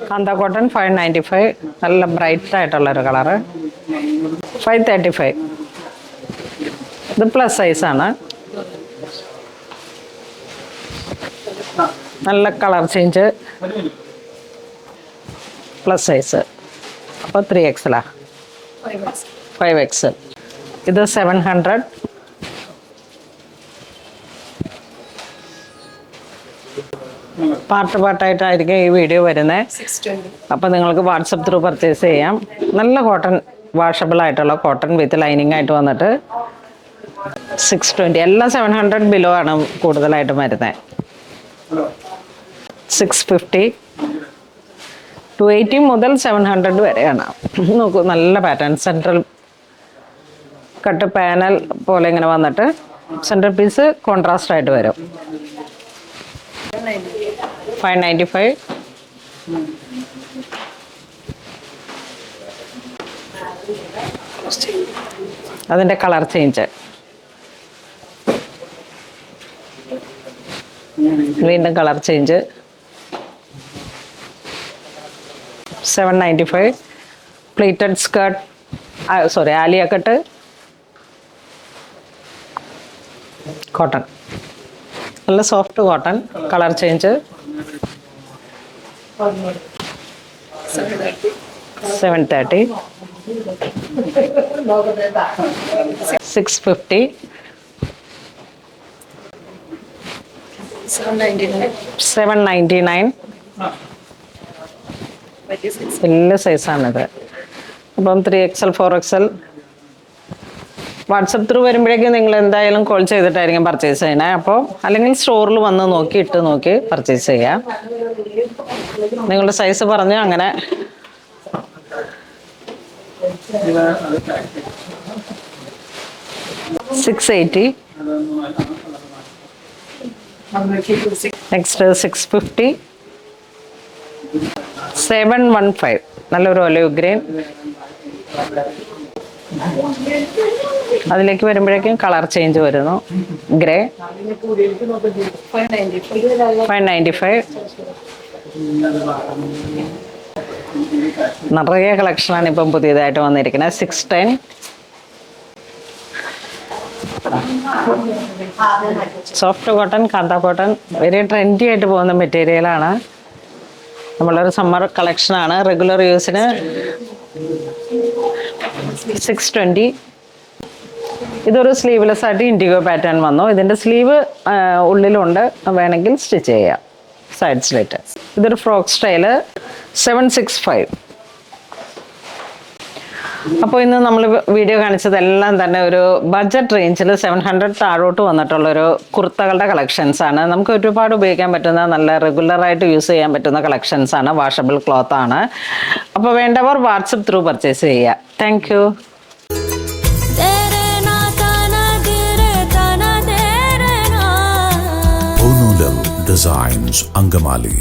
കാന്ത cotton 595, നല്ല bright ആയിട്ടുള്ളൊരു colour. 535. ഇത് പ്ലസ് സൈസാണ്. നല്ല കളർ ചേഞ്ച്, പ്ലസ് സൈസ്. അപ്പോൾ 3XL, 5XL. ഇത് 700. പാർട്ടായിട്ടായിരിക്കും ഈ വീഡിയോ വരുന്നത്. അപ്പോൾ നിങ്ങൾക്ക് വാട്സപ്പ് ത്രൂ പർച്ചേസ് ചെയ്യാം. നല്ല കോട്ടൺ, വാഷബിൾ ആയിട്ടുള്ള കോട്ടൺ വിത്ത് ലൈനിങ് ആയിട്ട് വന്നിട്ട് 620. എല്ലാം 700 ബിലോ ആണ് കൂടുതലായിട്ടും വരുന്നത്. 650. 280 മുതൽ 700 വരെയാണ്. നോക്കൂ, നല്ല പാറ്റേൺ. സെൻട്രൽ കട്ട് പാനൽ പോലെ ഇങ്ങനെ വന്നിട്ട് സെൻട്രൽ പീസ് കോൺട്രാസ്റ്റ് ആയിട്ട് വരും. 595. അതിൻ്റെ കളർ ചേഞ്ച്. വീണ്ടും colour change. 795. Pleated skirt, Alia cut cotton, നല്ല സോഫ്റ്റ് കോട്ടൺ. Colour change. 730. 650. 799. വലിയ സൈസാണിത്. അപ്പം 3XL 4XL. വാട്സപ്പ് ത്രൂ വരുമ്പോഴേക്കും നിങ്ങൾ എന്തായാലും കോൾ ചെയ്തിട്ടായിരിക്കും പർച്ചേസ് ചെയ്യണേ. അപ്പോൾ അല്ലെങ്കിൽ സ്റ്റോറിൽ വന്ന് നോക്കി ഇട്ട് നോക്കി പർച്ചേസ് ചെയ്യാം. നിങ്ങളുടെ സൈസ് പറഞ്ഞ് അങ്ങനെ. $680. നെക്സ്റ്റ് 650. 715. നല്ലൊരു ഒലിവ് ഗ്രീൻ. അതിലേക്ക് വരുമ്പോഴേക്കും കളർ ചേഞ്ച് വരുന്നു. ഗ്രേ. 595. നിറയെ കളക്ഷനാണ് ഇപ്പം പുതിയതായിട്ട് വന്നിരിക്കുന്നത്. 610. സോഫ്റ്റ് കോട്ടൺ, കാന്ത കോട്ടൺ, വെരി ട്രെൻഡി ആയിട്ട് പോകുന്ന മെറ്റീരിയലാണ്. നമ്മളൊരു സമ്മർ കളക്ഷനാണ്. റെഗുലർ യൂസിന് 620. ഇതൊരു സ്ലീവ്ലെസ് ആയിട്ട് ഇൻഡിഗോ പാറ്റേൺ വന്നു. ഇതിൻ്റെ സ്ലീവ് ഉള്ളിലുണ്ട്, വേണമെങ്കിൽ സ്റ്റിച്ച് ചെയ്യാം. Side slit. ഇതൊരു ഫ്രോക്ക് സ്റ്റൈല്. 765. അപ്പോൾ ഇന്ന് നമ്മൾ വീഡിയോ കാണിച്ചതെല്ലാം തന്നെ ഒരു ബഡ്ജറ്റ് റേഞ്ചിൽ 700 താഴോട്ട് വന്നിട്ടുള്ളൊരു കുർത്തകളുടെ കളക്ഷൻസ് ആണ്. നമുക്ക് ഒരുപാട് ഉപയോഗിക്കാൻ പറ്റുന്ന, നല്ല റെഗുലറായിട്ട് യൂസ് ചെയ്യാൻ പറ്റുന്ന കളക്ഷൻസ് ആണ്. വാഷബിൾ ക്ലോത്ത് ആണ്. അപ്പോൾ വേണ്ടവർ വാട്സപ്പ് ത്രൂ പർച്ചേസ് ചെയ്യുക. Thank you. Designs, Angamali.